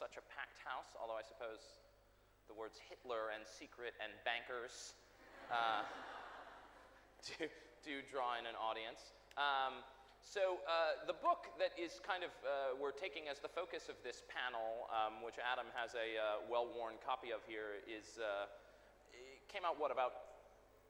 such a packed house, although I suppose the words Hitler and secret and bankers do draw in an audience. So the book that is kind of, we're taking as the focus of this panel, which Adam has a well-worn copy of here, is, it came out, what, about?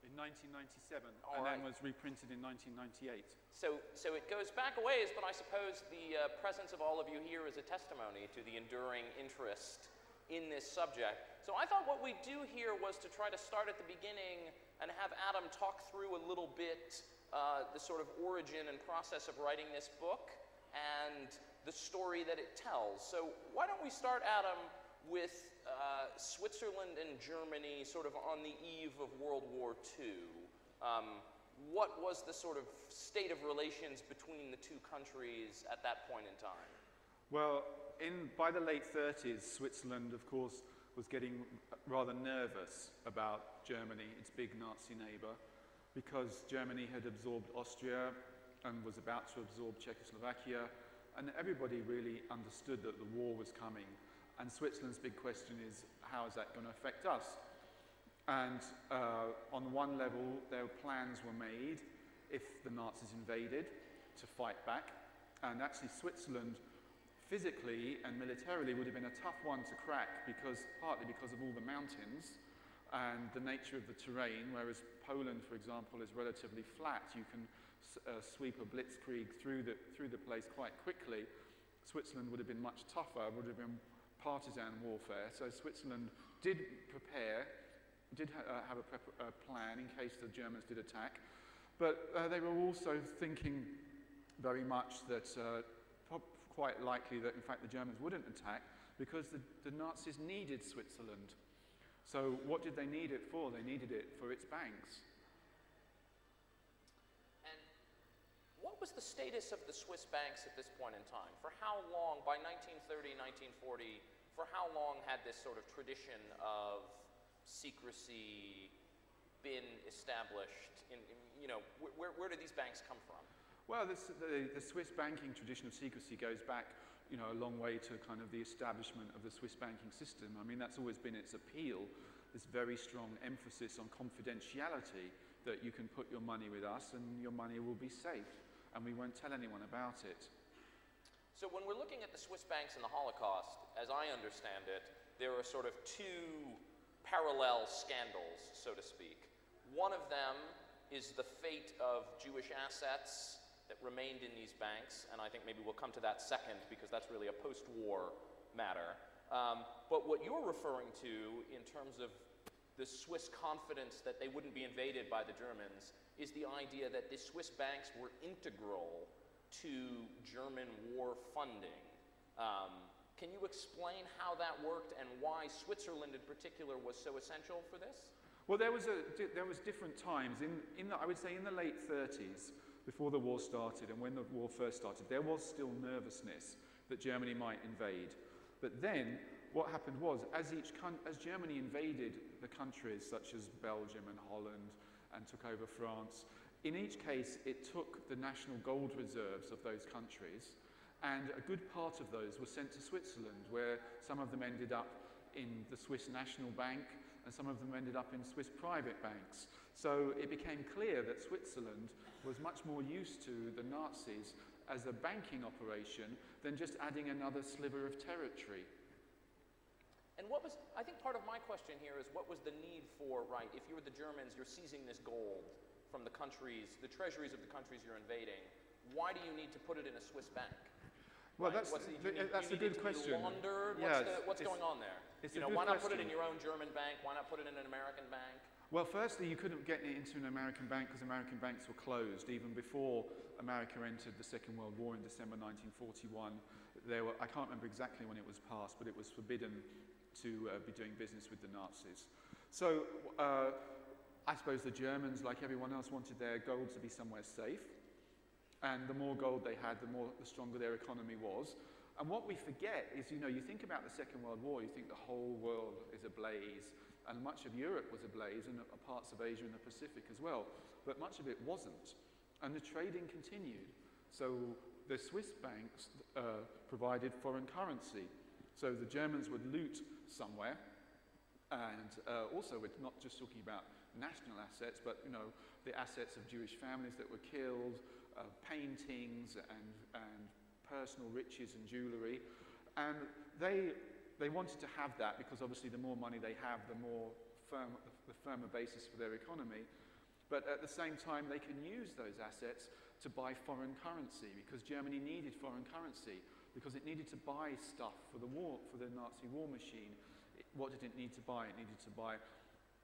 In 1997, All and right. then was reprinted in 1998. So it goes back a ways, but I suppose the presence of all of you here is a testimony to the enduring interest in this subject. So I thought what we'd do here was to try to start at the beginning and have Adam talk through a little bit the sort of origin and process of writing this book and the story that it tells. So why don't we start, Adam, with Switzerland and Germany sort of on the eve of World War II. What was the sort of state of relations between the two countries at that point in time? Well, by the late 30s, Switzerland, of course, was getting rather nervous about Germany, its big Nazi neighbor, because Germany had absorbed Austria and was about to absorb Czechoslovakia, and everybody really understood that the war was coming. And Switzerland's big question is, how is that going to affect us? And on one level, their plans were made if the Nazis invaded to fight back. And actually, Switzerland, physically and militarily, would have been a tough one to crack, partly because of all the mountains and the nature of the terrain, whereas Poland, for example, is relatively flat. You can sweep a blitzkrieg through the place quite quickly. Switzerland would have been much tougher, would have been partisan warfare. So Switzerland did prepare, have a plan in case the Germans did attack. But they were also thinking very much that quite likely that, in fact, the Germans wouldn't attack because the Nazis needed Switzerland. So what did they need it for? They needed it for its banks. And what was the status of the Swiss banks at this point in time? For how long, by 1930, 1940, for how long had this sort of tradition of secrecy been established? Where do these banks come from? Well, the Swiss banking tradition of secrecy goes back, a long way to kind of the establishment of the Swiss banking system. I mean, that's always been its appeal, this very strong emphasis on confidentiality, that you can put your money with us and your money will be safe, and we won't tell anyone about it. So when we're looking at the Swiss banks in the Holocaust, as I understand it, there are sort of two parallel scandals, so to speak. One of them is the fate of Jewish assets that remained in these banks, and I think maybe we'll come to that second because that's really a post-war matter. But what you're referring to in terms of the Swiss confidence that they wouldn't be invaded by the Germans is the idea that the Swiss banks were integral to German war funding. Can you explain how that worked and why Switzerland in particular was so essential for this? Well, there was different times. I would say in the late 30s, before the war started and when the war first started, there was still nervousness that Germany might invade. But then what happened was, as Germany invaded the countries such as Belgium and Holland and took over France, in each case it took the national gold reserves of those countries, and a good part of those were sent to Switzerland, where some of them ended up in the Swiss National Bank, and some of them ended up in Swiss private banks. So it became clear that Switzerland was much more used to the Nazis as a banking operation than just adding another sliver of territory. And I think part of my question here is, what was the need for, right, if you were the Germans, you're seizing this gold from the countries, the treasuries of the countries you're invading, why do you need to put it in a Swiss bank? Well, right? that's a good question. Laundered? What's going on there? Why not put it in your own German bank? Why not put it in an American bank? Well, firstly, you couldn't get it into an American bank because American banks were closed. Even before America entered the Second World War in December 1941, I can't remember exactly when it was passed, but it was forbidden to be doing business with the Nazis. So I suppose the Germans, like everyone else, wanted their gold to be somewhere safe. And the more gold they had, the stronger their economy was. And what we forget is, you think about the Second World War, you think the whole world is ablaze, and much of Europe was ablaze, and parts of Asia and the Pacific as well. But much of it wasn't. And the trading continued. So the Swiss banks provided foreign currency. So the Germans would loot somewhere, and also we're not just talking about national assets, but the assets of Jewish families that were killed, paintings and personal riches and jewellery, and they wanted to have that because obviously the more money they have, the firmer basis for their economy. But at the same time, they can use those assets to buy foreign currency, because Germany needed foreign currency, because it needed to buy stuff for the war, for the Nazi war machine. What did it need to buy? It needed to buy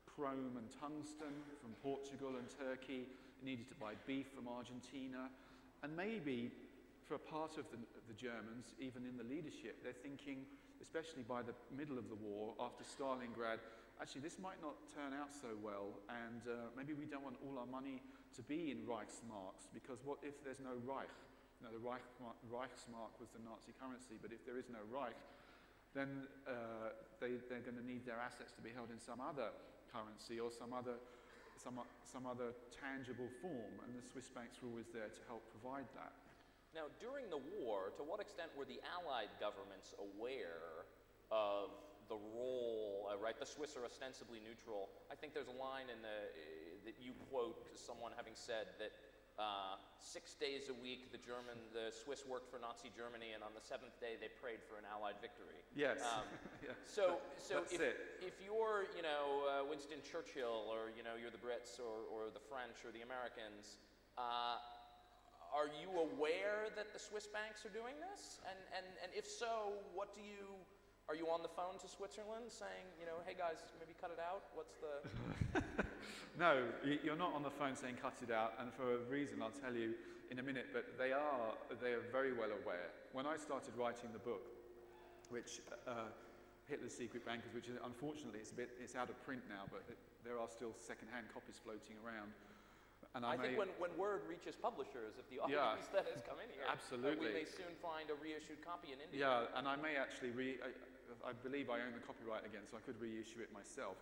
chrome and tungsten from Portugal and Turkey. It needed to buy beef from Argentina. And maybe for a part of the Germans, even in the leadership, they're thinking, especially by the middle of the war, after Stalingrad, actually this might not turn out so well, and maybe we don't want all our money to be in Reichsmarks, because what if there's no Reich? The Reichsmark was the Nazi currency, but if there is no Reich, then they're going to need their assets to be held in some other currency or some other tangible form, and the Swiss banks were always there to help provide that. Now, during the war, to what extent were the Allied governments aware of the role, right? The Swiss are ostensibly neutral. I think there's a line that you quote as someone having said that 6 days a week the Swiss worked for Nazi Germany, and on the 7th day they prayed for an Allied victory. Yes. Yeah. So if you're Winston Churchill, or you're the Brits or the French or the Americans, are you aware that the Swiss banks are doing this? And if so, are you on the phone to Switzerland saying, hey guys, maybe cut it out? What's the... No, you're not on the phone saying cut it out, and for a reason I'll tell you in a minute, but they are very well aware. When I started writing the book, which Hitler's Secret Bankers, which unfortunately it's out of print now, but there are still second-hand copies floating around. And I think when word reaches publishers, if the audience that has come in here, absolutely, we may soon find a reissued copy in India. Yeah, and I may actually I believe I own the copyright again, so I could reissue it myself.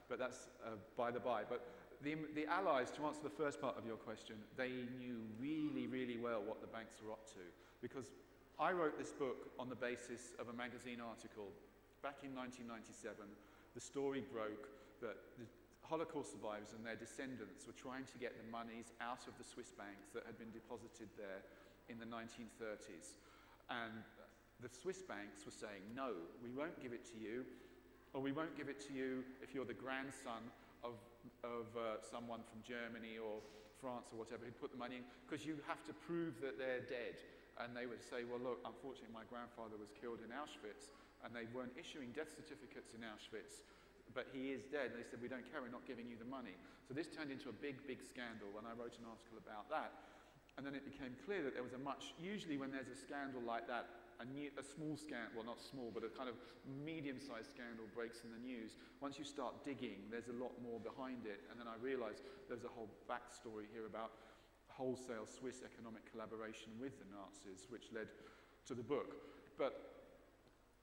But that's by the by. But the Allies, to answer the first part of your question, they knew really, really well what the banks were up to, because I wrote this book on the basis of a magazine article. Back in 1997, the story broke that the Holocaust survivors and their descendants were trying to get the monies out of the Swiss banks that had been deposited there in the 1930s. And the Swiss banks were saying, no, we won't give it to you, or we won't give it to you if you're the grandson of someone from Germany or France or whatever who put the money in, because you have to prove that they're dead. And they would say, well, look, unfortunately my grandfather was killed in Auschwitz, and they weren't issuing death certificates in Auschwitz, but he is dead. And they said, we don't care, we're not giving you the money. So this turned into a big, big scandal when I wrote an article about that. And then it became clear that there was usually when there's a scandal like that, a small scandal, well not small, but a kind of medium-sized scandal breaks in the news. Once you start digging, there's a lot more behind it. And then I realized there's a whole backstory here about wholesale Swiss economic collaboration with the Nazis, which led to the book. But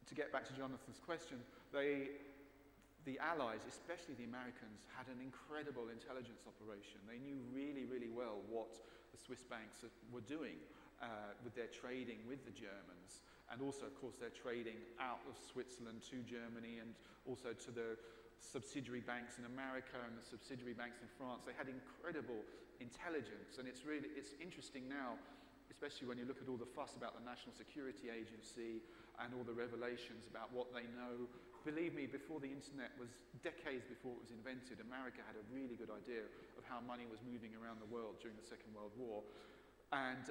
to get back to Jonathan's question, the Allies, especially the Americans, had an incredible intelligence operation. They knew really, really well what the Swiss banks were doing with their trading with the Germans, and also, of course, their trading out of Switzerland to Germany, and also to the subsidiary banks in America and the subsidiary banks in France. They had incredible intelligence, and it's interesting now, especially when you look at all the fuss about the National Security Agency and all the revelations about what they know. Believe me, before the internet decades before it was invented, America had a really good idea of how money was moving around the world during the Second World War. And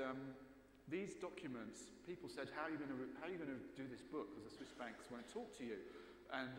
these documents, people said, how are you going to do this book? Because the Swiss banks won't talk to you. And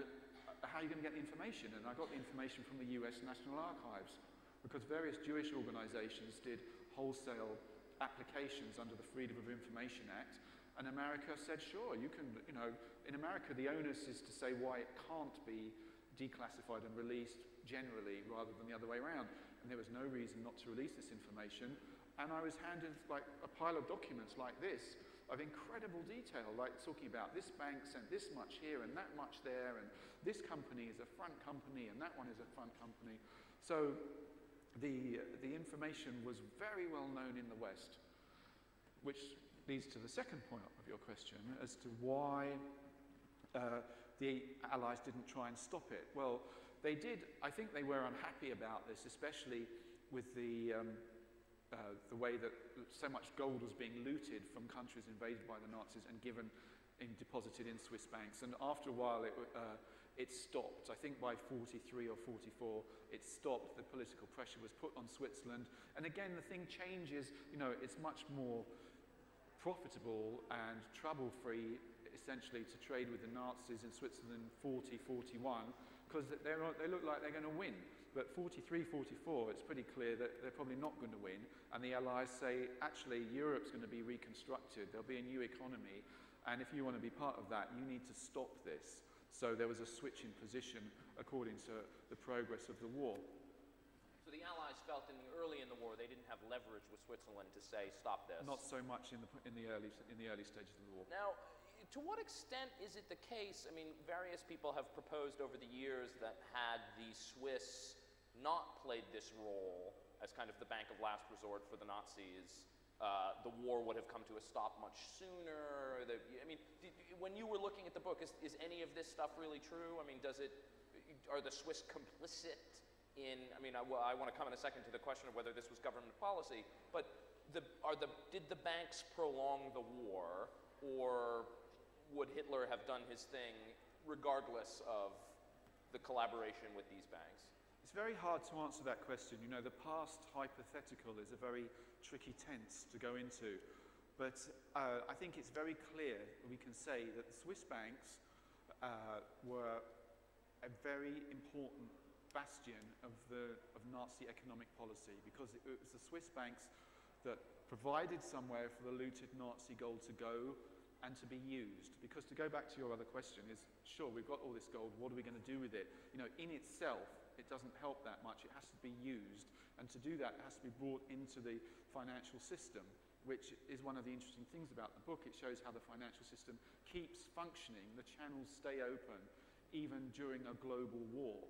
how are you going to get the information? And I got the information from the US National Archives, because various Jewish organizations did wholesale applications under the Freedom of Information Act. And America said, sure, you can, in America the onus is to say why it can't be declassified and released generally rather than the other way around. And there was no reason not to release this information. And I was handed like a pile of documents like this of incredible detail, like talking about this bank sent this much here and that much there, and this company is a front company and that one is a front company. So the information was very well known in the West, which leads to the second point of your question as to why the Allies didn't try and stop it. Well, they did. I think they were unhappy about this, especially with the way that so much gold was being looted from countries invaded by the Nazis and deposited in Swiss banks. And after a while, it stopped. I think by 43 or 44, it stopped. The political pressure was put on Switzerland. And again, the thing changes. It's much more profitable and trouble-free, essentially, to trade with the Nazis in Switzerland 40, 41, because they look like they're going to win. But 43, 44, it's pretty clear that they're probably not going to win. And the Allies say, actually, Europe's going to be reconstructed. There'll be a new economy. And if you want to be part of that, you need to stop this. So there was a switch in position according to the progress of the war. So the Allies felt early in the war they didn't have leverage with Switzerland to say, stop this. Not so much in the early stages of the war. Now, to what extent is it the case, various people have proposed over the years that had the Swiss not played this role as kind of the bank of last resort for the Nazis, the war would have come to a stop much sooner. When you were looking at the book, is any of this stuff really true? Are the Swiss complicit in, I want to come in a second to the question of whether this was government policy, but did the banks prolong the war, or would Hitler have done his thing regardless of the collaboration with these banks? It's very hard to answer that question. The past hypothetical is a very tricky tense to go into. But I think it's very clear we can say that the Swiss banks were a very important bastion of Nazi economic policy, because it was the Swiss banks that provided somewhere for the looted Nazi gold to go and to be used. Because to go back to your other question is, sure, we've got all this gold, what are we going to do with it? In itself, it doesn't help that much. It has to be used. And to do that, it has to be brought into the financial system, which is one of the interesting things about the book. It shows how the financial system keeps functioning. The channels stay open, even during a global war.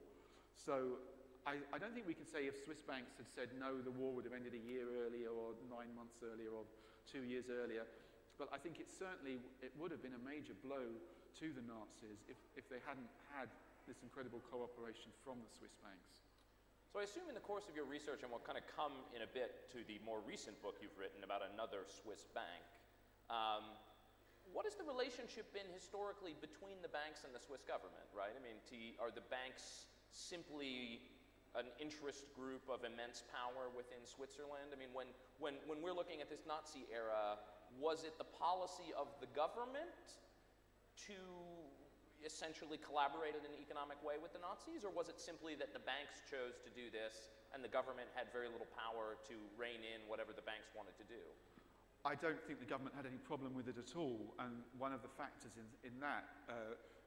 So I don't think we can say if Swiss banks had said, no, the war would have ended a year earlier or 9 months earlier or 2 years earlier. But I think it would have been a major blow to the Nazis if they hadn't had this incredible cooperation from the Swiss banks. So I assume in the course of your research, and we'll kind of come in a bit to the more recent book you've written about another Swiss bank, what has the relationship been historically between the banks and the Swiss government, right? Are the banks simply an interest group of immense power within Switzerland? When we're looking at this Nazi era, was it the policy of the government to essentially collaborate in an economic way with the Nazis, or was it simply that the banks chose to do this and the government had very little power to rein in whatever the banks wanted to do? I don't think the government had any problem with it at all, and one of the factors in that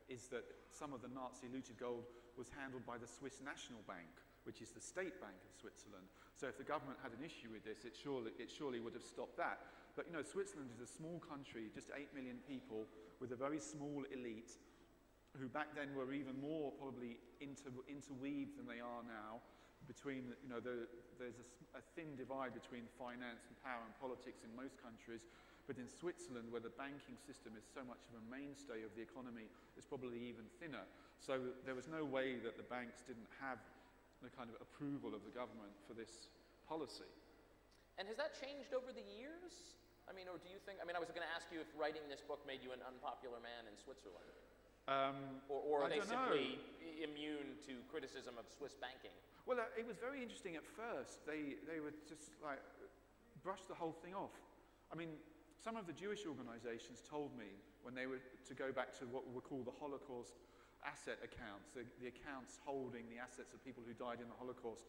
is that some of the Nazi looted gold was handled by the Swiss National Bank, which is the state bank of Switzerland. So if the government had an issue with this, it surely would have stopped that. But Switzerland is a small country, just 8 million people, with a very small elite, who back then were even more probably interweaved than they are now. Between there's a thin divide between finance and power and politics in most countries, but in Switzerland, where the banking system is so much of a mainstay of the economy, it's probably even thinner. So there was no way that the banks didn't have the kind of approval of the government for this policy. And has that changed over the years? Or do you think, I was going to ask you if writing this book made you an unpopular man in Switzerland. Or are they simply immune to criticism of Swiss banking? Well, it was very interesting at first. They would just brush the whole thing off. Some of the Jewish organizations told me when they were to go back to what were called the Holocaust asset accounts, the accounts holding the assets of people who died in the Holocaust.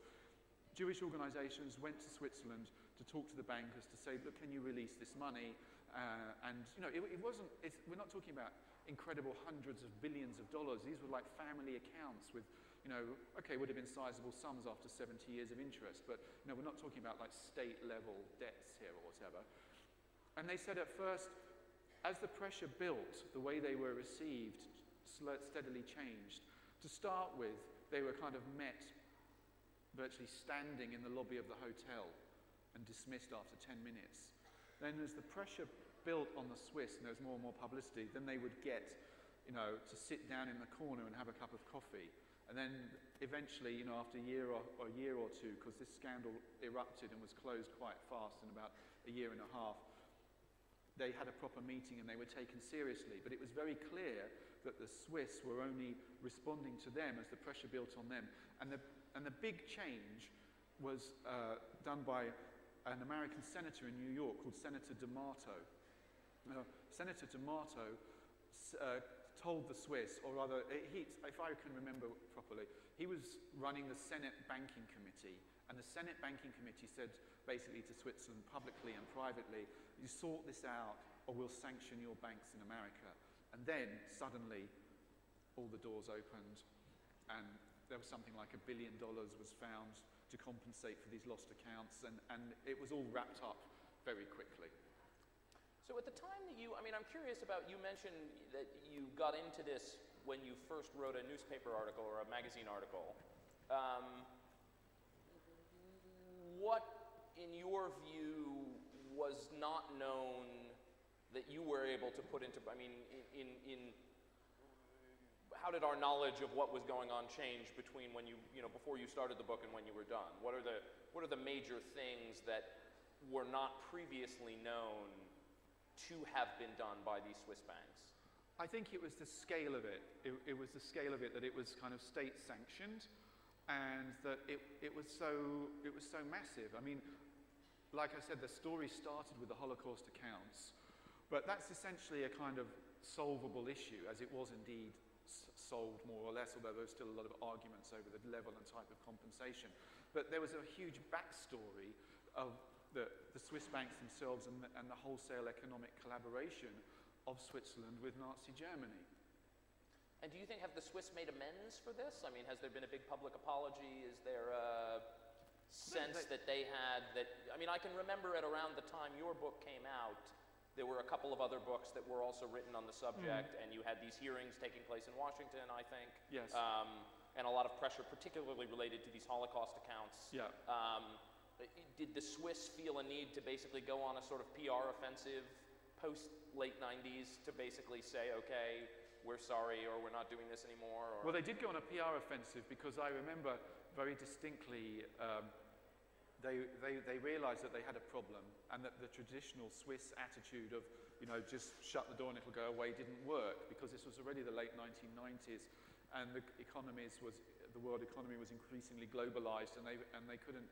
Jewish organizations went to Switzerland to talk to the bankers to say, look, can you release this money? We're not talking about incredible hundreds of billions of dollars. These were like family accounts with, would have been sizable sums after 70 years of interest, but we're not talking about like state level debts here or whatever. And they said at first, as the pressure built, the way they were received steadily changed. To start with, they were kind of met virtually standing in the lobby of the hotel and dismissed after 10 minutes. Then as the pressure built on the Swiss, and there was more and more publicity, then they would get, to sit down in the corner and have a cup of coffee. And then eventually, after a year or two, because this scandal erupted and was closed quite fast in about a year and a half, they had a proper meeting and they were taken seriously. But it was very clear that the Swiss were only responding to them as the pressure built on them. And the big change was done by an American senator in New York called Senator D'Amato. Senator D'Amato told the Swiss, or rather, if I can remember properly, he was running the Senate Banking Committee, and the Senate Banking Committee said basically to Switzerland publicly and privately, you sort this out or we'll sanction your banks in America. And then suddenly all the doors opened and there was something like $1 billion was found to compensate for these lost accounts, and it was all wrapped up very quickly. So at the time that I'm curious about, you mentioned that you got into this when you first wrote a newspaper article or a magazine article. What, in your view, was not known that you were able to put into, how did our knowledge of what was going on change between when before you started the book and when you were done? What are the major things that were not previously known to have been done by these Swiss banks? I think it was the scale of it. It was the scale of it, that it was kind of state sanctioned, and that it was so massive. I mean, like I said, the story started with the Holocaust accounts, but that's essentially a kind of solvable issue, as it was indeed solved more or less, although there was still a lot of arguments over the level and type of compensation. But there was a huge backstory of the Swiss banks themselves and the wholesale economic collaboration of Switzerland with Nazi Germany. And do you think, have the Swiss made amends for this? I mean, has there been a big public apology? Is there a sense that they had that, I can remember at around the time your book came out, there were a couple of other books that were also written on the subject, and you had these hearings taking place in Washington, I think. Yes. And a lot of pressure, particularly related to these Holocaust accounts. Yeah. Did the Swiss feel a need to basically go on a sort of PR offensive post-late 90s to basically say, okay, we're sorry, or we're not doing this anymore? Or? Well, they did go on a PR offensive, because I remember very distinctly they realized that they had a problem, and that the traditional Swiss attitude of, just shut the door and it'll go away didn't work, because this was already the late 1990s, and the world economy was increasingly globalized, and they couldn't,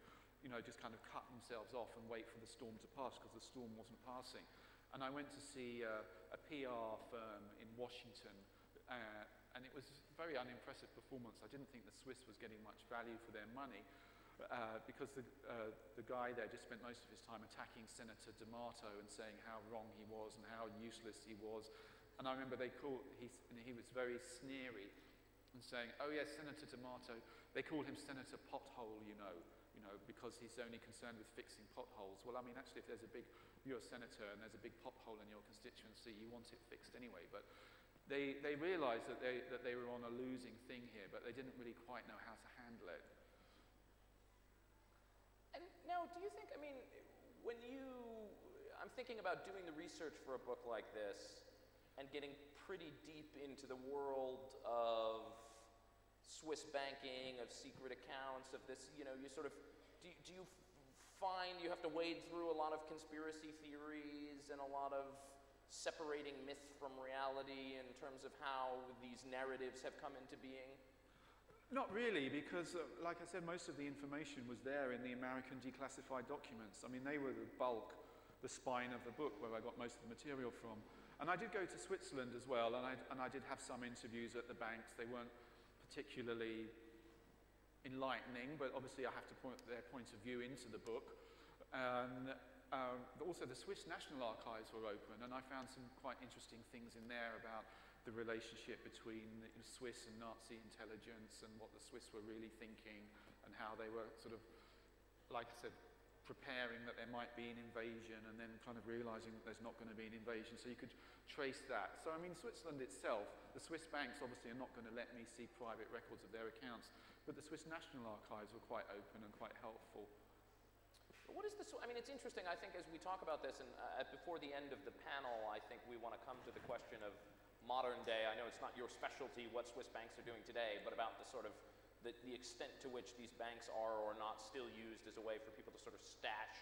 just kind of cut themselves off and wait for the storm to pass, because the storm wasn't passing. And I went to see a PR firm in Washington, and it was a very unimpressive performance. I didn't think the Swiss was getting much value for their money, because the guy there just spent most of his time attacking Senator D'Amato and saying how wrong he was and how useless he was. And I remember he was very sneery and saying, oh yes, Senator D'Amato, they call him Senator Pothole, because he's only concerned with fixing potholes. Well, actually, if you're a senator and there's a big pothole in your constituency, you want it fixed anyway. But they realized that they were on a losing thing here, but they didn't really quite know how to handle it. And now, do you think, I'm thinking about doing the research for a book like this and getting pretty deep into the world of Swiss banking, of secret accounts, of this, you sort of, do you find you have to wade through a lot of conspiracy theories and a lot of separating myth from reality in terms of how these narratives have come into being? Not really, because, like I said, most of the information was there in the American declassified documents. They were the bulk, the spine of the book, where I got most of the material from. And I did go to Switzerland as well, and I did have some interviews at the banks. They weren't particularly enlightening, but obviously I have to put their point of view into the book. And also the Swiss National Archives were open, and I found some quite interesting things in there about the relationship between the Swiss and Nazi intelligence, and what the Swiss were really thinking, and how they were sort of, like I said, preparing that there might be an invasion, and then kind of realizing that there's not going to be an invasion. So you could trace that. So Switzerland itself, the Swiss banks obviously are not going to let me see private records of their accounts, but the Swiss National Archives were quite open and quite helpful. What is this? I mean, it's interesting. I think as we talk about this, and before the end of the panel, I think we want to come to the question of modern day. I know it's not your specialty what Swiss banks are doing today, but about the sort of the extent to which these banks are or not still used as a way for people to sort of stash,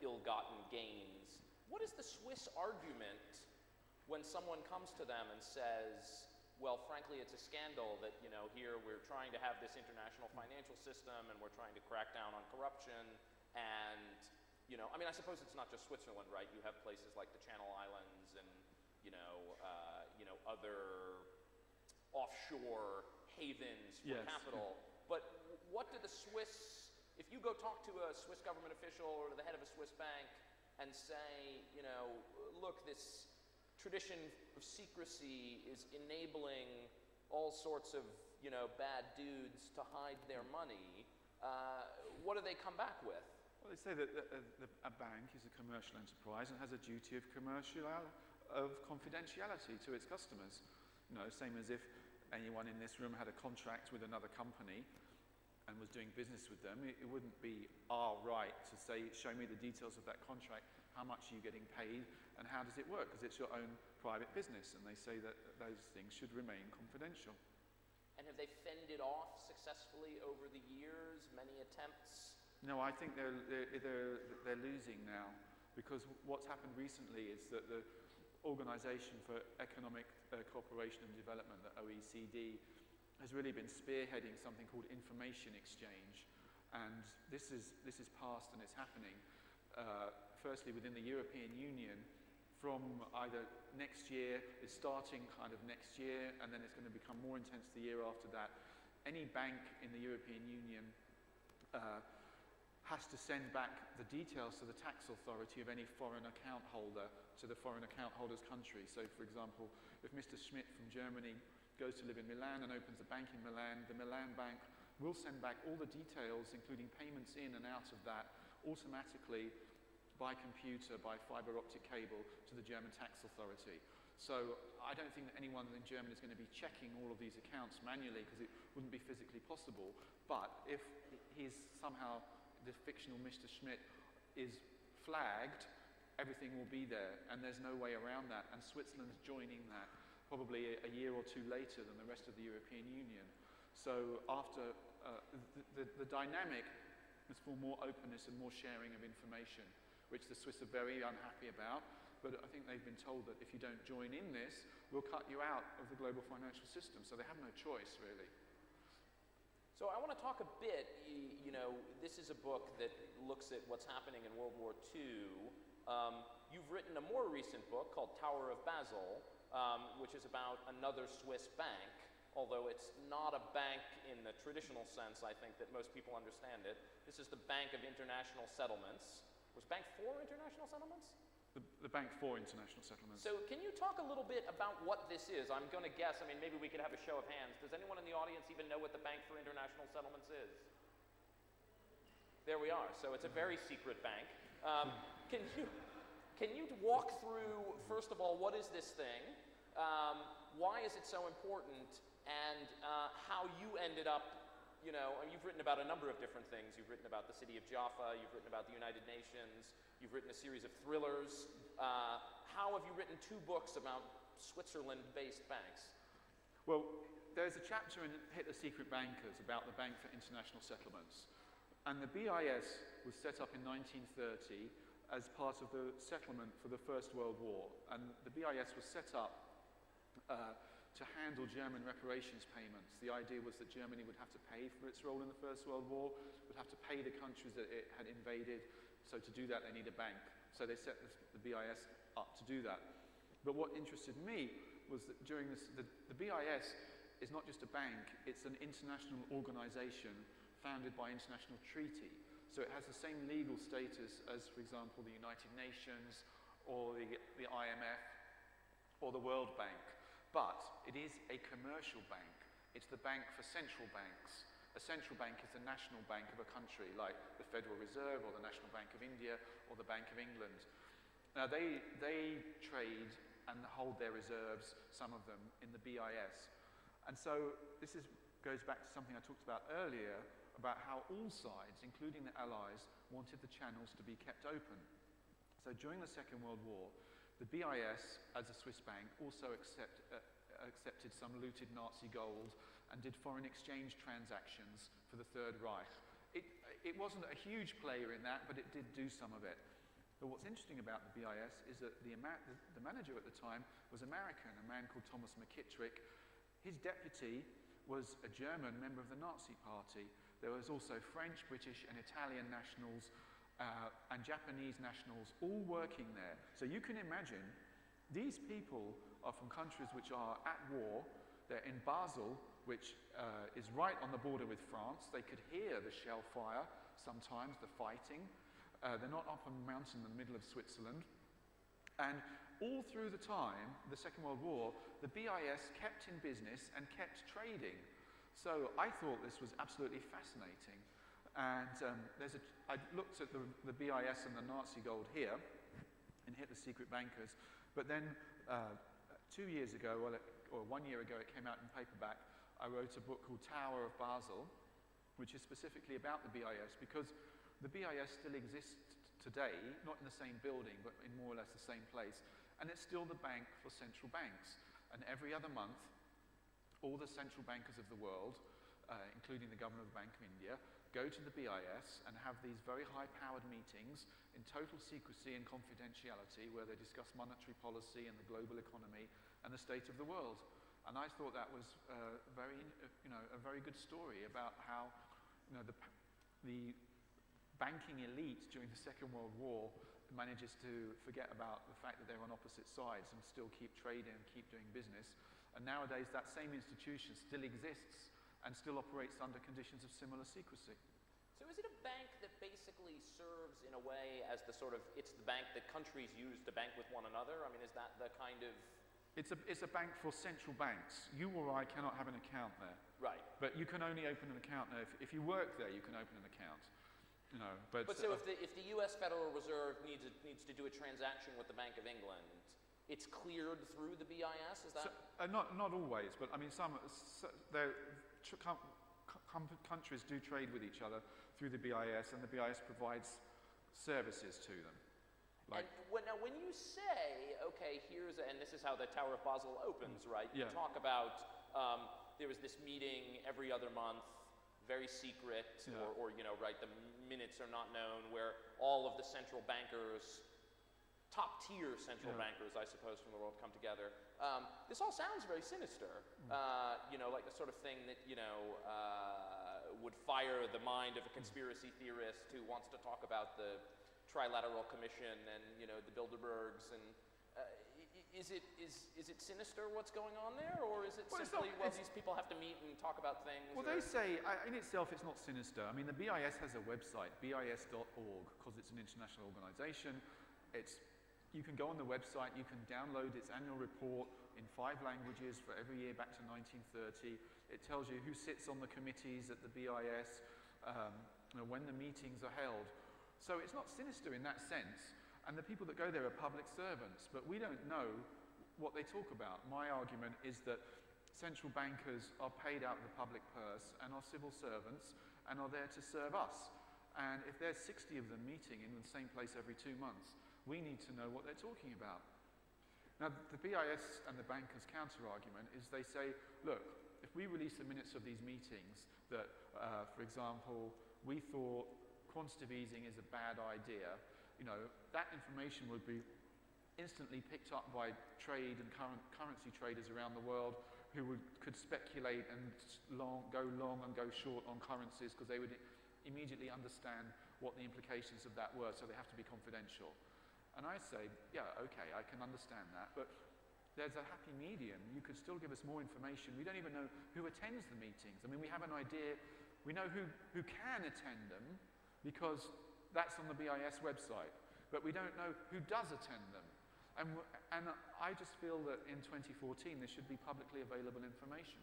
ill-gotten gains. What is the Swiss argument when someone comes to them and says, well, frankly, it's a scandal that, here we're trying to have this international financial system and we're trying to crack down on corruption and, I suppose it's not just Switzerland, right? You have places like the Channel Islands and, other offshore havens for capital. But what do the Swiss, if you go talk to a Swiss government official or to the head of a Swiss bank and say, look, this tradition of secrecy is enabling all sorts of, bad dudes to hide their money, what do they come back with? Well, they say that a bank is a commercial enterprise and has a duty of confidentiality to its customers. Same as if anyone in this room had a contract with another company and was doing business with them, it wouldn't be our right to say, show me the details of that contract, how much are you getting paid, and how does it work, because it's your own private business, and they say that those things should remain confidential. And have they fended off successfully over the years, many attempts? No, I think they're losing now, because what's happened recently is that the Organization for Economic Cooperation and Development, the OECD, has really been spearheading something called information exchange, and this is past and it's happening. Firstly, within the European Union, from either next year, it's starting kind of next year, and then it's going to become more intense the year after that. Any bank in the European Union has to send back the details to the tax authority of any foreign account holder to the foreign account holder's country. So, for example, if Mr. Schmidt from Germany goes to live in Milan and opens a bank in Milan, the Milan bank will send back all the details, including payments in and out of that, automatically by computer, by fiber optic cable, to the German tax authority. So I don't think that anyone in Germany is going to be checking all of these accounts manually, because it wouldn't be physically possible. But if he's somehow, the fictional Mr. Schmidt is flagged, everything will be there, and there's no way around that. And Switzerland's joining that probably a year or two later than the rest of the European Union. So after the dynamic is for more openness and more sharing of information, which the Swiss are very unhappy about. But I think they've been told that if you don't join in this, we'll cut you out of the global financial system. So they have no choice, really. So I want to talk a bit, this is a book that looks at what's happening in World War II. You've written a more recent book called Tower of Basel, which is about another Swiss bank, although it's not a bank in the traditional sense, I think, that most people understand it. This is the Bank of International Settlements. Was Bank for International Settlements? The Bank for International Settlements. So can you talk a little bit about what this is? I'm going to guess, maybe we could have a show of hands. Does anyone in the audience even know what the Bank for International Settlements is? There we are. So it's a very secret bank. Can you walk through, first of all, what is this thing? Why is it so important? And how you ended up, you've written about a number of different things. You've written about the city of Jaffa. You've written about the United Nations. You've written a series of thrillers. How have you written 2 books about Switzerland-based banks? Well, there's a chapter in Hitler's Secret Bankers about the Bank for International Settlements. And the BIS was set up in 1930 as part of the settlement for the First World War. And the BIS was set up to handle German reparations payments. The idea was that Germany would have to pay for its role in the First World War, would have to pay the countries that it had invaded. So to do that, they need a bank. So they set the BIS up to do that. But what interested me was that during this, the BIS is not just a bank, it's an international organization founded by international treaty. So it has the same legal status as, for example, the United Nations or the IMF or the World Bank. But it is a commercial bank. It's the bank for central banks. A central bank is the national bank of a country, like the Federal Reserve or the National Bank of India or the Bank of England. Now they trade and hold their reserves, some of them, in the BIS. And so this goes back to something I talked about earlier about how all sides, including the Allies, wanted the channels to be kept open. So during the Second World War, the BIS, as a Swiss bank, also accepted some looted Nazi gold and did foreign exchange transactions for the Third Reich. It wasn't a huge player in that, but it did do some of it. But what's interesting about the BIS is that the manager at the time was American, a man called Thomas McKittrick. His deputy was a German member of the Nazi Party. There was also French, British, and Italian nationals and Japanese nationals all working there. So you can imagine these people are from countries which are at war. They're in Basel, which is right on the border with France. They could hear the shell fire sometimes, the fighting. They're not up on a mountain in the middle of Switzerland. And all through the time, the Second World War, the BIS kept in business and kept trading. So I thought this was absolutely fascinating. And I looked at the BIS and the Nazi gold here and hit the secret bankers. But then 2 years ago, or 1 year ago, it came out in paperback. I wrote a book called Tower of Basel, which is specifically about the BIS, because the BIS still exists today, not in the same building, but in more or less the same place. And it's still the bank for central banks. And every other month, all the central bankers of the world, including the governor of the Bank of India, go to the BIS and have these very high-powered meetings in total secrecy and confidentiality where they discuss monetary policy and the global economy and the state of the world. And I thought that was a very good story about how the banking elite during the Second World War manages to forget about the fact that they're on opposite sides and still keep trading and keep doing business. And nowadays that same institution still exists and still operates under conditions of similar secrecy. So is it a bank that basically serves in a way as it's the bank that countries use to bank with one another? I mean, is that the kind of... It's a bank for central banks. You or I cannot have an account there. Right. But you can only open an account there. If you work there, you can open an account. But so if the U.S. Federal Reserve needs to do a transaction with the Bank of England, it's cleared through the BIS? Is that... Not always, but I mean countries do trade with each other through the BIS, and the BIS provides services to them. Now, when you say, okay, and this is how the Tower of Basel opens, right? Yeah. You talk about there was this meeting every other month, very secret, yeah. or the minutes are not known, where all of the central bankers, top-tier central yeah. bankers, I suppose, from the world come together. This all sounds very sinister, like the sort of thing that, would fire the mind of a conspiracy theorist who wants to talk about the Trilateral Commission and, the Bilderbergs. And is it sinister what's going on there, or is it simply, these people have to meet and talk about things? Well, they say, in itself, it's not sinister. I mean, the BIS has a website, bis.org, because it's an international organization. You can go on the website, you can download its annual report in 5 languages for every year back to 1930. It tells you who sits on the committees at the BIS, when the meetings are held. So it's not sinister in that sense. And the people that go there are public servants, but we don't know what they talk about. My argument is that central bankers are paid out of the public purse and are civil servants and are there to serve us. And if there's 60 of them meeting in the same place every 2 months, we need to know what they're talking about. Now, the BIS and the bankers' counter-argument is they say, look, if we release the minutes of these meetings that, for example, we thought quantitative easing is a bad idea, that information would be instantly picked up by trade and currency traders around the world who could speculate and go long and go short on currencies because they would immediately understand what the implications of that were, so they have to be confidential. And I say, yeah, okay, I can understand that, but there's a happy medium. You could still give us more information. We don't even know who attends the meetings. I mean, we have an idea. We know who can attend them because that's on the BIS website, but we don't know who does attend them. And I just feel that in 2014 there should be publicly available information.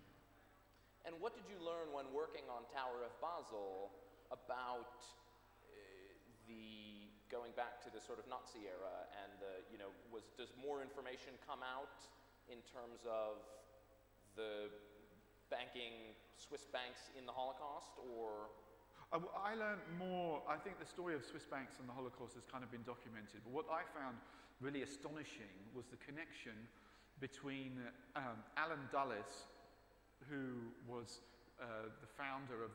And what did you learn when working on Tower of Basel about going back to the sort of Nazi era, and does more information come out in terms of the Swiss banks in the Holocaust, or? I learned more. I think the story of Swiss banks and the Holocaust has kind of been documented, but what I found really astonishing was the connection between Alan Dulles, who was the founder of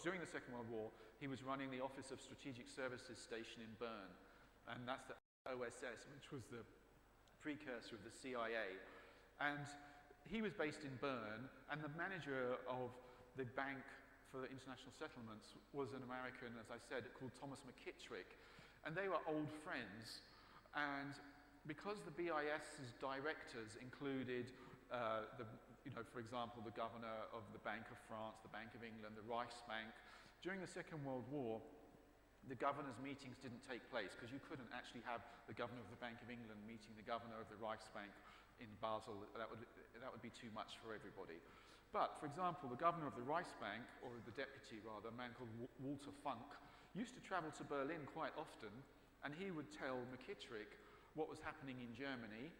during the Second World War, he was running the Office of Strategic Services station in Bern, and that's the OSS, which was the precursor of the CIA. And he was based in Bern, and the manager of the Bank for International Settlements was an American, as I said, called Thomas McKittrick, and they were old friends. And because the BIS's directors included for example, the governor of the Bank of France, the Bank of England, the Reichsbank, during the Second World War, the governors' meetings didn't take place because you couldn't actually have the governor of the Bank of England meeting the governor of the Reichsbank in Basel. That would be too much for everybody. But, for example, the governor of the Reichsbank, or the deputy rather, a man called Walter Funk, used to travel to Berlin quite often, and he would tell McKittrick what was happening in Germany,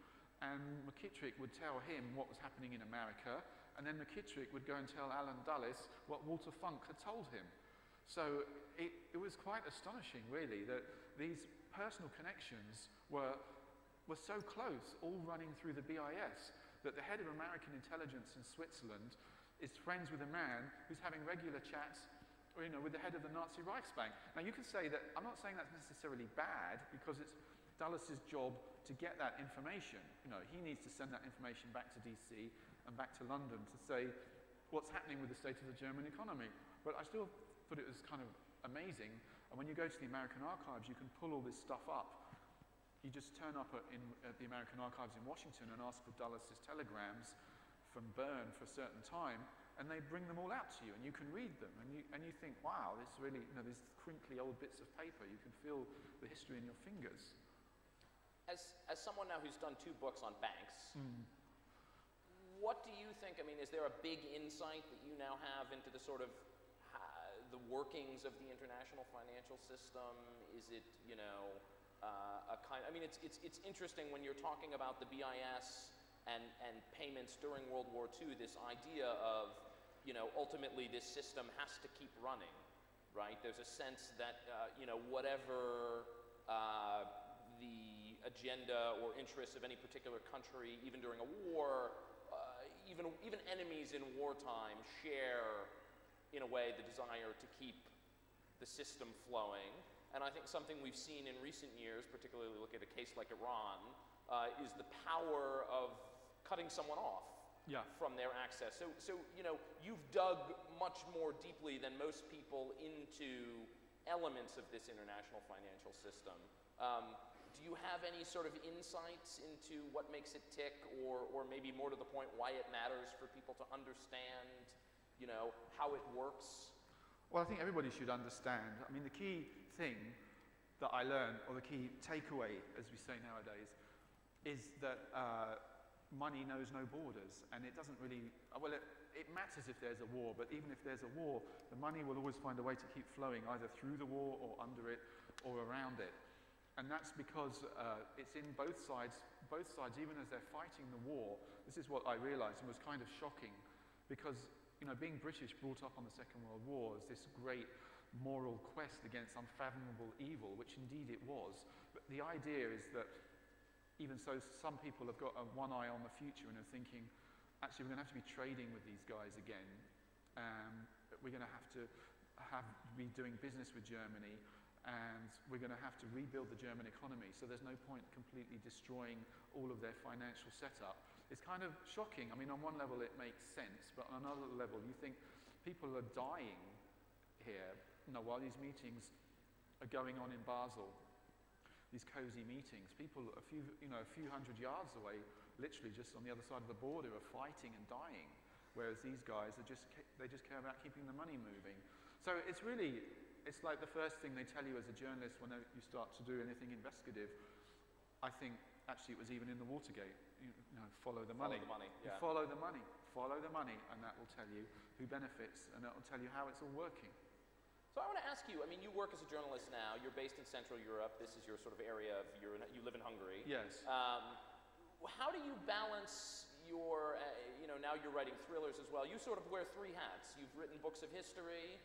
and McKittrick would tell him what was happening in America, and then McKittrick would go and tell Alan Dulles what Walter Funk had told him. So it was quite astonishing, really, that these personal connections were so close, all running through the BIS, that the head of American intelligence in Switzerland is friends with a man who's having regular chats with the head of the Nazi Reichsbank. Now, you could say that, I'm not saying that's necessarily bad, because it's Dulles' job to get that information. He needs to send that information back to DC and back to London to say what's happening with the state of the German economy. But I still thought it was kind of amazing. And when you go to the American archives, you can pull all this stuff up. You just turn up at the American archives in Washington and ask for Dulles' telegrams from Bern for a certain time, and they bring them all out to you, and you can read them, and you think, wow, this really, these crinkly old bits of paper, you can feel the history in your fingers. As someone now who's done 2 books on banks, what do you think, is there a big insight that you now have into the sort of the workings of the international financial system? Is it, a kind, it's interesting when you're talking about the BIS and payments during World War II, this idea of, ultimately this system has to keep running, right? There's a sense that, whatever the agenda or interests of any particular country, even during a war, even enemies in wartime share, in a way, the desire to keep the system flowing. And I think something we've seen in recent years, particularly look at a case like Iran, is the power of cutting someone off from their access. So you've dug much more deeply than most people into elements of this international financial system. Do you have any sort of insights into what makes it tick, or maybe more to the point, why it matters for people to understand, how it works? Well, I think everybody should understand. The key thing that I learned, or the key takeaway, as we say nowadays, is that money knows no borders, and it doesn't really, it matters if there's a war, but even if there's a war, the money will always find a way to keep flowing, either through the war or under it or around it. And that's because it's in both sides, even as they're fighting the war. This is what I realized and was kind of shocking, because being British, brought up on the Second World War, as this great moral quest against unfathomable evil, which indeed it was. But the idea is that even so, some people have got one eye on the future and are thinking, actually, we're going to have to be trading with these guys again. We're going to have to be doing business with Germany, and we're going to have to rebuild the German economy, so there's no point completely destroying all of their financial setup. It's kind of shocking. On one level it makes sense, but on another level you think people are dying here, while these meetings are going on in Basel, these cozy meetings. People a few hundred yards away, literally just on the other side of the border, are fighting and dying, whereas these guys they just care about keeping the money moving. So it's like the first thing they tell you as a journalist when you start to do anything investigative. I think actually it was even in the Watergate. Follow the money. Follow the money. Yeah. Follow the money. Follow the money, and that will tell you who benefits, and that will tell you how it's all working. So I want to ask you. You work as a journalist now. You're based in Central Europe. This is your sort of area of you live in Hungary. Yes. How do you balance your? Now you're writing thrillers as well. You sort of wear 3 hats. You've written books of history.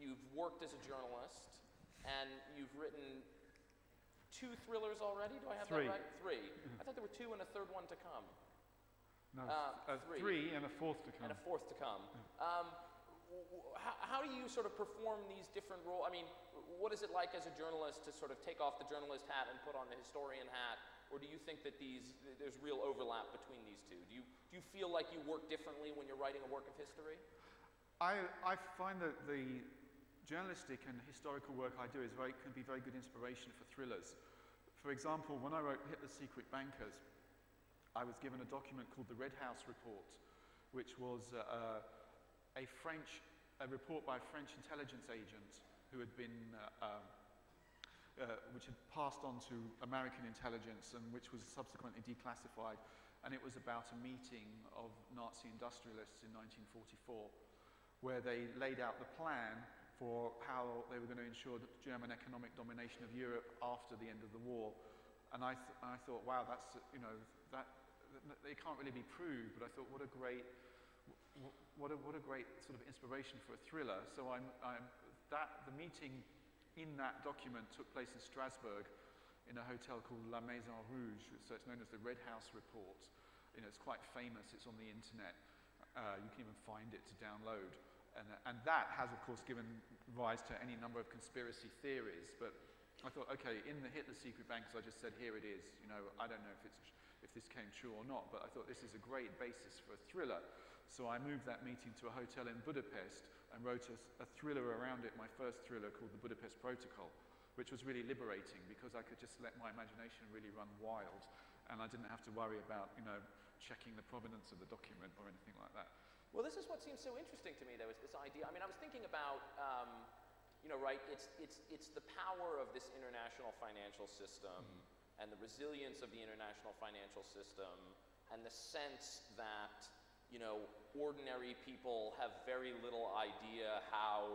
you've worked as a journalist, and you've written 2 thrillers already. Do I have 3. that right? 3. I thought there were 2 and a third one to come. No, 3. 3 and a 4th to come. And a 4th to come. How do you sort of perform these different roles? I mean, what is it like as a journalist to sort of take off the journalist hat and put on the historian hat? Or do you think that there's real overlap between these two? Do you feel like you work differently when you're writing a work of history? I find that the journalistic and historical work I do can be very good inspiration for thrillers. For example, when I wrote Hitler's Secret Bankers, I was given a document called the Red House Report, which was a report by a French intelligence agent who had been which had passed on to American intelligence and which was subsequently declassified. And it was about a meeting of Nazi industrialists in 1944, where they laid out the plan for how they were going to ensure the German economic domination of Europe after the end of the war. And I thought, wow, that's, that it can't really be proved, but I thought, what a great sort of inspiration for a thriller. So the meeting in that document took place in Strasbourg in a hotel called La Maison Rouge, so it's known as the Red House Report. It's quite famous, it's on the internet. You can even find it to download. And that has, of course, given rise to any number of conspiracy theories. But I thought, okay, in the Hitler Secret Bankers, I just said, here it is. I don't know if this came true or not, but I thought this is a great basis for a thriller. So I moved that meeting to a hotel in Budapest and wrote a thriller around it, my first thriller called The Budapest Protocol, which was really liberating because I could just let my imagination really run wild, and I didn't have to worry about, checking the provenance of the document or anything like that. Well, this is what seems so interesting to me, though, is this idea. I mean, I was thinking about, right, it's the power of this international financial system and the resilience of the international financial system and the sense that, ordinary people have very little idea how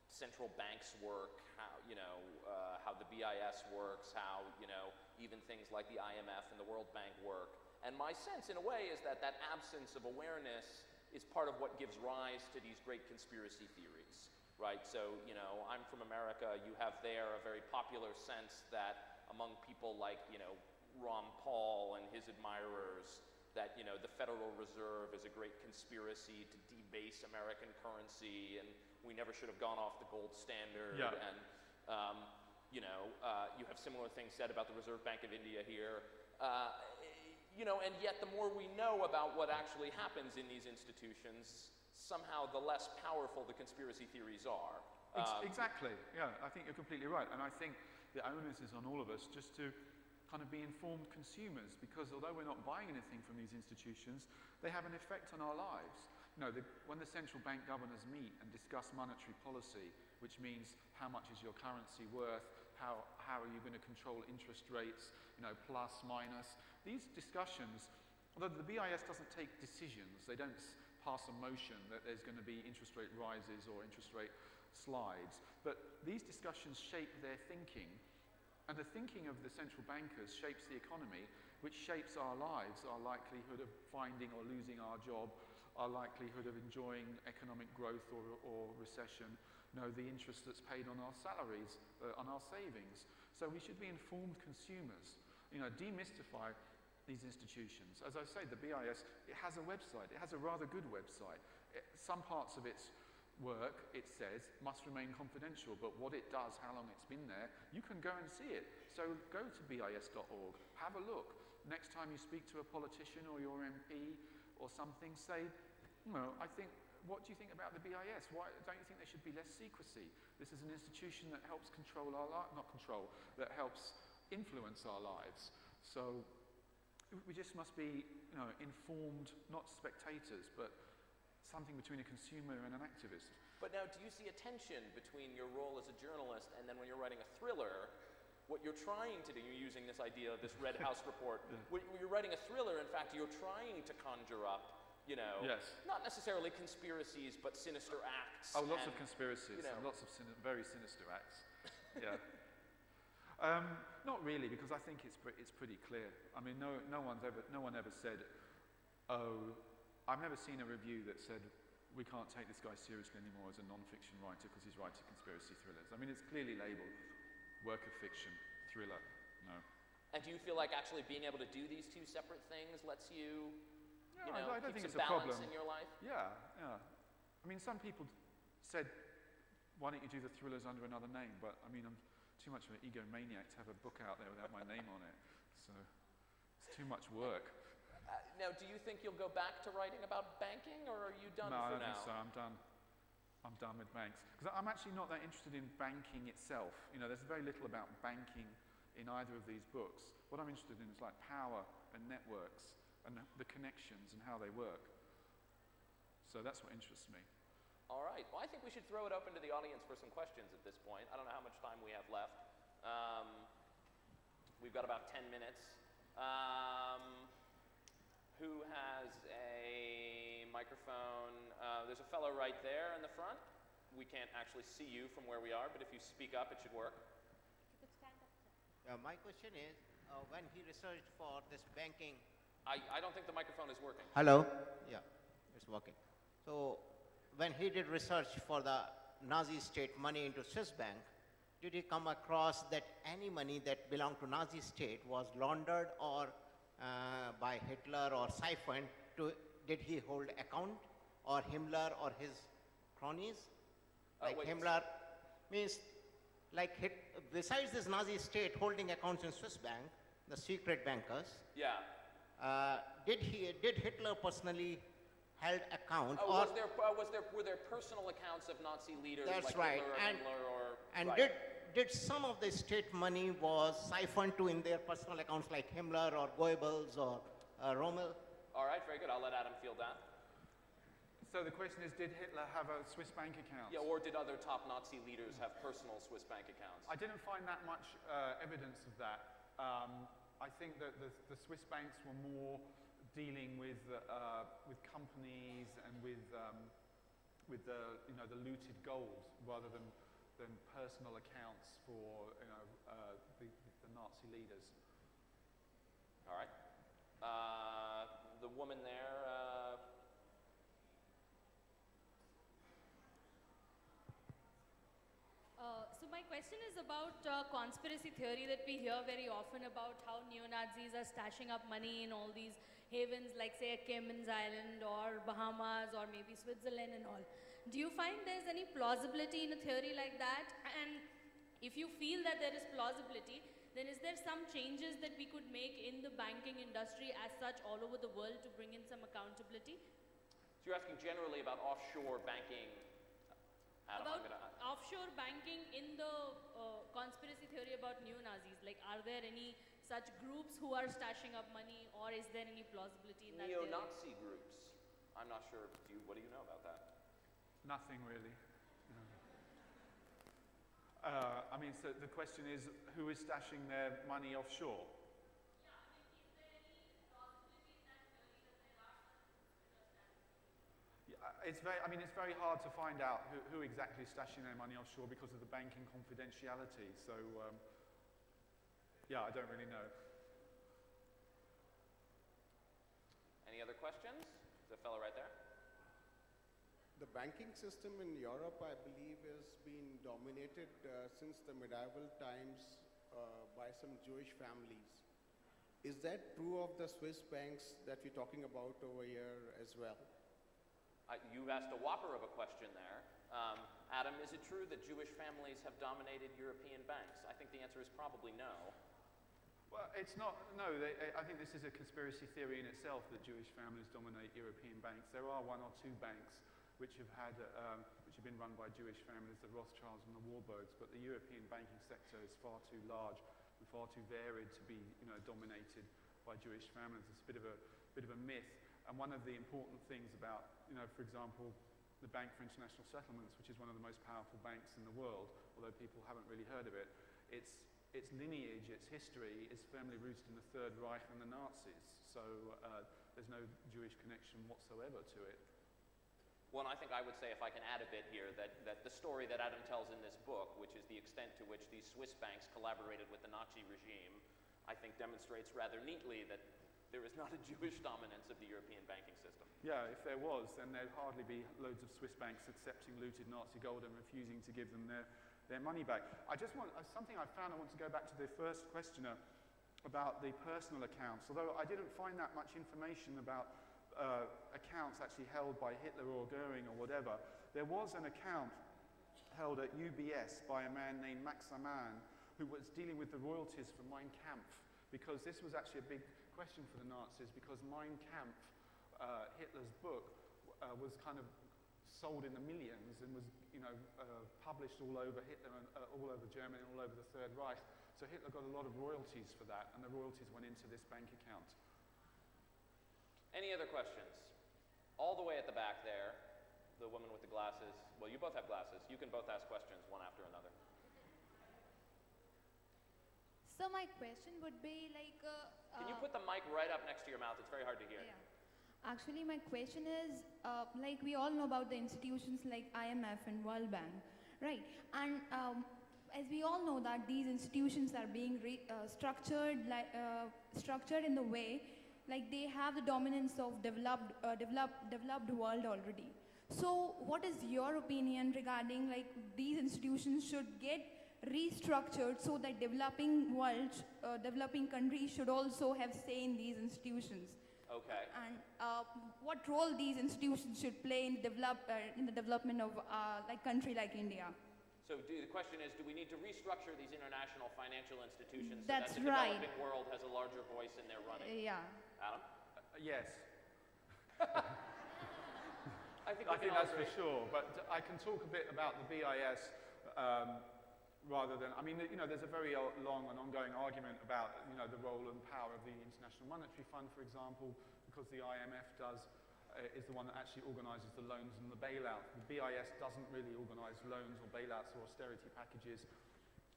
central banks work, how the BIS works, how, even things like the IMF and the World Bank work. And my sense, in a way, is that absence of awareness is part of what gives rise to these great conspiracy theories, right? So, I'm from America. You have there a very popular sense that among people like, Ron Paul and his admirers, that, the Federal Reserve is a great conspiracy to debase American currency, and we never should have gone off the gold standard. Yeah. And, you have similar things said about the Reserve Bank of India here. And yet the more we know about what actually happens in these institutions, somehow the less powerful the conspiracy theories are. Exactly, yeah, I think you're completely right. And I think the onus is on all of us just to kind of be informed consumers, because although we're not buying anything from these institutions, they have an effect on our lives. When the central bank governors meet and discuss monetary policy, which means how much is your currency worth, how are you going to control interest rates, plus, minus. These discussions, although the BIS doesn't take decisions, they don't pass a motion that there's going to be interest rate rises or interest rate slides, but these discussions shape their thinking. And the thinking of the central bankers shapes the economy, which shapes our lives, our likelihood of finding or losing our job, our likelihood of enjoying economic growth or recession, the interest that's paid on our salaries, on our savings. So we should be informed consumers, demystify these institutions. As I say, the BIS, it has a website. It has a rather good website. Some parts of its work, it says, must remain confidential, but what it does, how long it's been there, you can go and see it. So go to bis.org, have a look. Next time you speak to a politician or your MP or something, say, what do you think about the BIS? Why don't you think there should be less secrecy? This is an institution that helps control our that helps influence our lives. So we just must be, informed, not spectators, but something between a consumer and an activist. But now, do you see a tension between your role as a journalist and then when you're writing a thriller, what you're trying to do, you're using this idea of this Red House report, when you're writing a thriller, in fact, you're trying to conjure up, yes, not necessarily conspiracies, but sinister acts. Oh, lots of conspiracies and lots of very sinister acts. Yeah. Not really, because I think it's pretty clear. I mean, no one ever said, I've never seen a review that said, we can't take this guy seriously anymore as a non-fiction writer because he's writing conspiracy thrillers. I mean, it's clearly labelled work of fiction, thriller, no. And do you feel like actually being able to do these two separate things lets you, I don't keep think some it's a balance problem in your life? Yeah. I mean, some people said, why don't you do the thrillers under another name? But I mean, I'm too much of an egomaniac to have a book out there without my name on it. So it's too much work. Now, do you think you'll go back to writing about banking, or are you done No, for I don't now? think so. I'm done. I'm done with banks. Because I'm actually not that interested in banking itself. There's very little about banking in either of these books. What I'm interested in is like power and networks and the connections and how they work. So that's what interests me. All right. Well, I think we should throw it open to the audience for some questions at this point. I don't know how much time we have left. We've got about 10 minutes. Who has a microphone? There's a fellow right there in the front. We can't actually see you from where we are, but if you speak up, it should work. You could stand up. My question is, when he researched for this banking... I don't think the microphone is working. Hello? Yeah, it's working. So, when he did research for the Nazi state money into Swiss bank, did he come across that any money that belonged to Nazi state was laundered or by Hitler or siphoned to, did he hold account, or Himmler or his cronies? Like Himmler means, besides this Nazi state holding accounts in Swiss bank, the secret bankers. Yeah. Did Hitler personally held account? Or were there personal accounts of Nazi leaders that's like right. Hitler or Himmler? And right. did some of the state money was siphoned to in their personal accounts like Himmler or Goebbels or Rommel? All right, very good. I'll let Adam field that. So the question is, did Hitler have a Swiss bank account? Yeah, or did other top Nazi leaders have personal Swiss bank accounts? I didn't find that much evidence of that. I think that the Swiss banks were more dealing with companies and with the looted gold rather than personal accounts for the Nazi leaders. All right. The woman there. So my question is about conspiracy theory that we hear very often about how neo-Nazis are stashing up money in all these havens like say Cayman Island or Bahamas or maybe Switzerland and all. Do you find there's any plausibility in a theory like that? And if you feel that there is plausibility, then is there some changes that we could make in the banking industry as such all over the world to bring in some accountability? So you're asking generally about offshore banking. Adam, about offshore banking in the conspiracy theory about neo-Nazis. Like, are there any such groups who are stashing up money, or is there any plausibility in that theory? Neo-Nazi groups. I'm not sure. What do you know about that? Nothing really. No. I mean, so the question is, who is stashing their money offshore? It's very hard to find out who exactly is stashing their money offshore because of the banking confidentiality. So, yeah, I don't really know. Any other questions? There's a fellow right there. The banking system in Europe, I believe, has been dominated since the medieval times by some Jewish families. Is that true of the Swiss banks that we're talking about over here as well? You asked a whopper of a question there. Adam, is it true that Jewish families have dominated European banks? I think the answer is probably no. Well, it's not, no, I think this is a conspiracy theory in itself that Jewish families dominate European banks. There are one or two banks which have been run by Jewish families, the Rothschilds and the Warburgs, but the European banking sector is far too large and far too varied to be, dominated by Jewish families. It's a bit of a myth. And one of the important things about, for example, the Bank for International Settlements, which is one of the most powerful banks in the world, although people haven't really heard of it, its lineage, its history is firmly rooted in the Third Reich and the Nazis. So there's no Jewish connection whatsoever to it. Well, and I think I would say, if I can add a bit here, that the story that Adam tells in this book, which is the extent to which these Swiss banks collaborated with the Nazi regime, I think demonstrates rather neatly that there is not a Jewish dominance of the European banking system. Yeah, if there was, then there'd hardly be loads of Swiss banks accepting looted Nazi gold and refusing to give them their money back. I just want, something I found, I want to go back to the first questioner about the personal accounts. Although I didn't find that much information about accounts actually held by Hitler or Goering or whatever. There was an account held at UBS by a man named Max Amann, who was dealing with the royalties for Mein Kampf, because this was actually a big question for the Nazis, because Mein Kampf, Hitler's book, was kind of sold in the millions and was, published all over Hitler and all over Germany and all over the Third Reich. So Hitler got a lot of royalties for that, and the royalties went into this bank account. Any other questions? All the way at the back there, the woman with the glasses. Well, you both have glasses. You can both ask questions one after another. So my question would be like... Can you put the mic right up next to your mouth? It's very hard to hear. Yeah. Actually, my question is, like we all know about the institutions like IMF and World Bank, right? And as we all know that these institutions are being structured in the way like they have the dominance of developed world already. So, what is your opinion regarding like these institutions should get restructured so that developing countries should also have say in these institutions? Okay. And what role these institutions should play in the development of like country like India? So the question is, do we need to restructure these international financial institutions That's so that the right. developing world has a larger voice in their running? Yeah. Adam? Yes. I think that's for sure, but I can talk a bit about the BIS rather than, there's a very long and ongoing argument about, the role and power of the International Monetary Fund, for example, because the IMF is the one that actually organises the loans and the bailout. The BIS doesn't really organise loans or bailouts or austerity packages.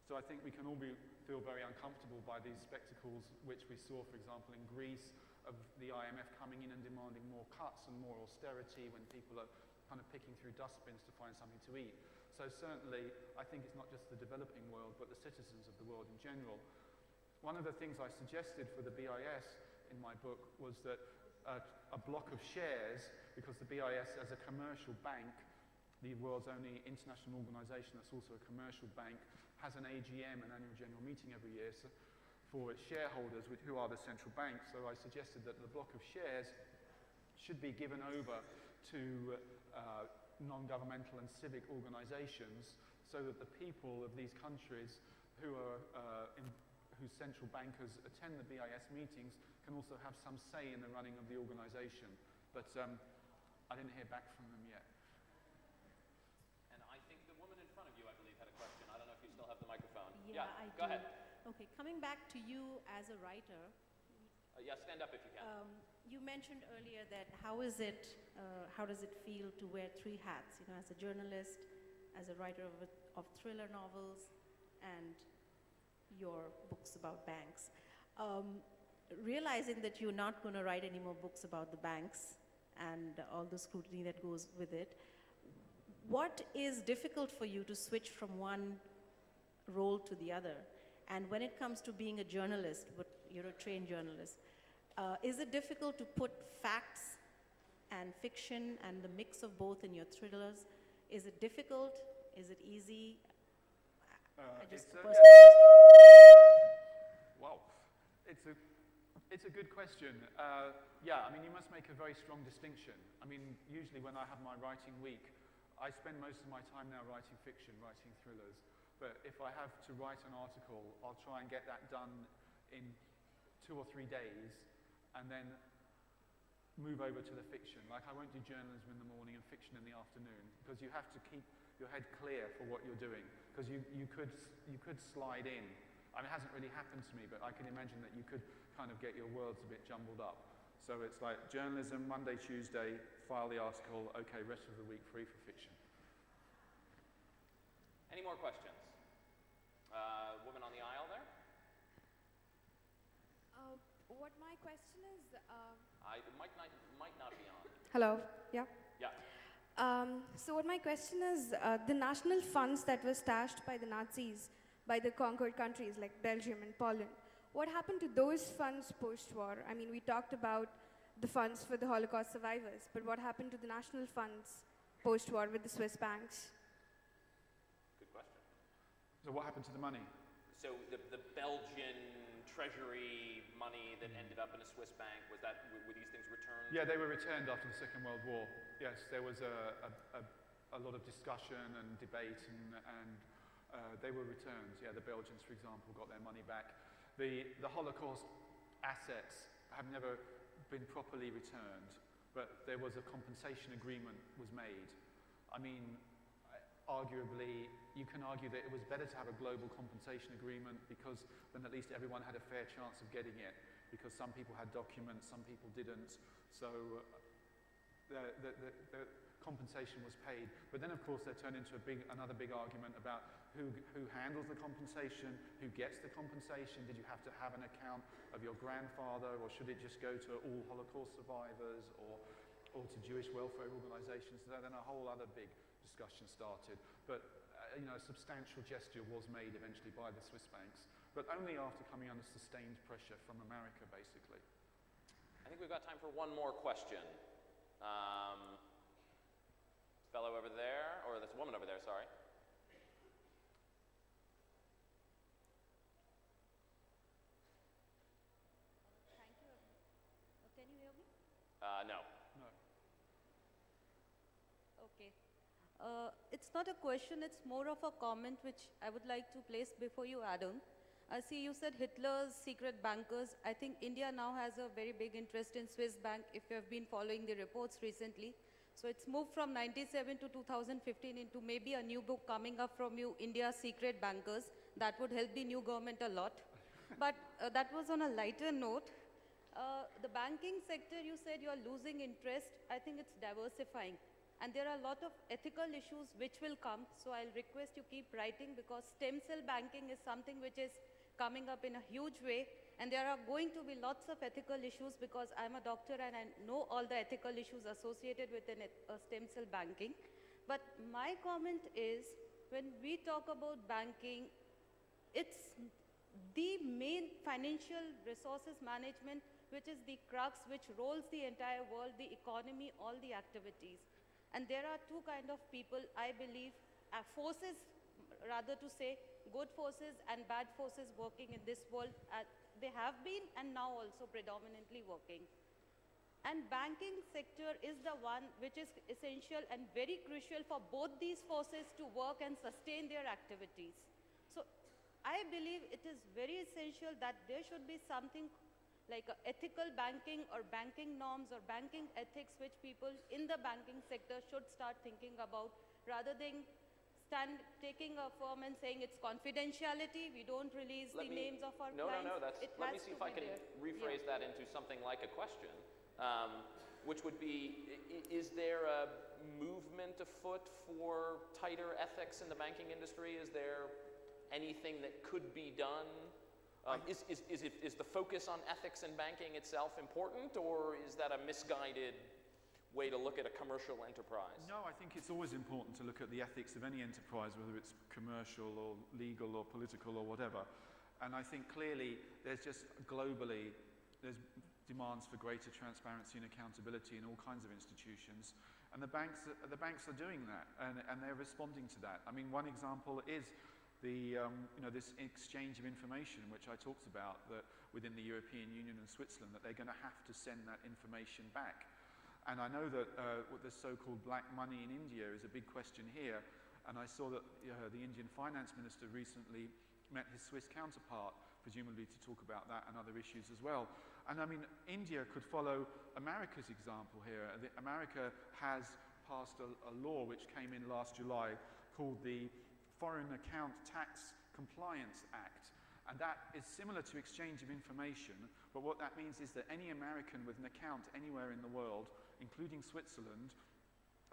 So I think we can all feel very uncomfortable by these spectacles, which we saw, for example, in Greece, of the IMF coming in and demanding more cuts and more austerity when people are kind of picking through dustbins to find something to eat. So certainly, I think it's not just the developing world, but the citizens of the world in general. One of the things I suggested for the BIS in my book was that a block of shares, because the BIS as a commercial bank, the world's only international organisation that's also a commercial bank, has an AGM, an annual general meeting every year, for its shareholders, who are the central bank. So I suggested that the block of shares should be given over to non-governmental and civic organisations, so that the people of these countries whose central bankers attend the BIS meetings can also have some say in the running of the organisation. But I didn't hear back from them yet. And I think the woman in front of you, I believe, had a question. I don't know if you still have the microphone. Yeah, I go do. ahead. Okay, coming back to you as a writer, Yeah, stand up if you can. you mentioned earlier that how does it feel to wear three hats, as a journalist, as a writer of thriller novels, and your books about banks. Realizing that you're not going to write any more books about the banks and all the scrutiny that goes with it, what is difficult for you to switch from one role to the other? And when it comes to being a journalist, but you're a trained journalist, is it difficult to put facts and fiction and the mix of both in your thrillers? Is it difficult? Is it easy? Wow, it's a good question. You must make a very strong distinction. Usually when I have my writing week, I spend most of my time now writing fiction, writing thrillers. But if I have to write an article, I'll try and get that done in 2 or 3 days, and then move over to the fiction. Like, I won't do journalism in the morning and fiction in the afternoon, because you have to keep your head clear for what you're doing, because you could slide in. It hasn't really happened to me, but I can imagine that you could kind of get your worlds a bit jumbled up. So it's like journalism, Monday, Tuesday, file the article, okay, rest of the week free for fiction. Any more questions? Woman on the aisle there? What my question is... It might not be on. Hello, yeah? Yeah. So what my question is, the national funds that were stashed by the Nazis, by the conquered countries like Belgium and Poland, what happened to those funds post-war? We talked about the funds for the Holocaust survivors. But what happened to the national funds post-war with the Swiss banks? Good question. So what happened to the money? So the Belgian treasury money that ended up in a Swiss bank, were these things returned? Yeah, they were returned after the Second World War. Yes, there was a lot of discussion and debate, and they were returned. Yeah, the Belgians, for example, got their money back. The Holocaust assets have never been properly returned, but there was a compensation agreement was made. I mean, arguably, you can argue that it was better to have a global compensation agreement because then at least everyone had a fair chance of getting it, because some people had documents, some people didn't. So the compensation was paid. But then, of course, they turned into another big argument about who handles the compensation, who gets the compensation. Did you have to have an account of your grandfather, or should it just go to all Holocaust survivors, or to Jewish welfare organizations? Then a whole other big discussion started. But a substantial gesture was made eventually by the Swiss banks, but only after coming under sustained pressure from America, basically. I think we've got time for one more question. Fellow over there, or this woman over there, sorry. Thank you. Can you hear me? No. No. Okay. It's not a question, it's more of a comment which I would like to place before you, Adam. I see you said Hitler's secret bankers. I think India now has a very big interest in Swiss bank, if you have been following the reports recently. So it's moved from 97 to 2015 into maybe a new book coming up from you, India's Secret Bankers. That would help the new government a lot. But that was on a lighter note. The banking sector, you said you're losing interest. I think it's diversifying. And there are a lot of ethical issues which will come. So I'll request you keep writing, because stem cell banking is something which is coming up in a huge way. And there are going to be lots of ethical issues, because I'm a doctor and I know all the ethical issues associated with stem cell banking. But my comment is, when we talk about banking, it's the main financial resources management, which is the crux which rolls the entire world, the economy, all the activities. And there are two kind of people, I believe, forces, rather to say, good forces and bad forces working in this world. They have been and now also predominantly working. And banking sector is the one which is essential and very crucial for both these forces to work and sustain their activities. So I believe it is very essential that there should be something like ethical banking or banking norms or banking ethics which people in the banking sector should start thinking about, rather than taking a firm and saying it's confidentiality, we don't release the names of our clients. No, let me see if I can rephrase that into something like a question, which would be, is there a movement afoot for tighter ethics in the banking industry? Is there anything that could be done? Is the focus on ethics in banking itself important, or is that a misguided way to look at a commercial enterprise? No, I think it's always important to look at the ethics of any enterprise, whether it's commercial or legal or political or whatever. And I think clearly there's just globally, there's demands for greater transparency and accountability in all kinds of institutions. And the banks are doing that, and they're responding to that. I mean, one example is this exchange of information, which I talked about, that within the European Union and Switzerland, that they're going to have to send that information back. And I know that the so-called black money in India is a big question here. And I saw that the Indian finance minister recently met his Swiss counterpart, presumably to talk about that and other issues as well. And I mean, India could follow America's example here. America has passed a law which came in last July called the Foreign Account Tax Compliance Act. And that is similar to exchange of information, but what that means is that any American with an account anywhere in the world, including Switzerland,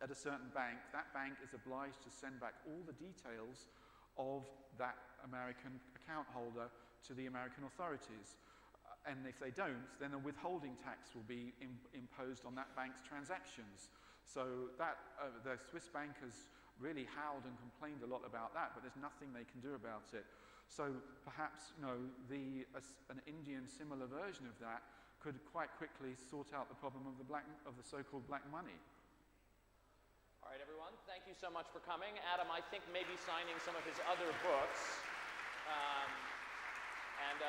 at a certain bank, that bank is obliged to send back all the details of that American account holder to the American authorities. And if they don't, then a withholding tax will be imposed on that bank's transactions. So that the Swiss bankers really howled and complained a lot about that, but there's nothing they can do about it. So perhaps an Indian similar version of that could quite quickly sort out the problem of the so-called black money. All right, everyone, thank you so much for coming. Adam, I think maybe signing some of his other books. And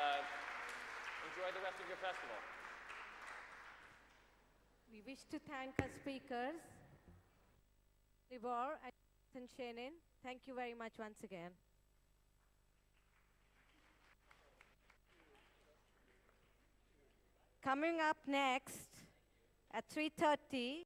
enjoy the rest of your festival. We wish to thank our speakers, LeBor and Jonathan Shainin. Thank you very much once again. Coming up next at 3:30.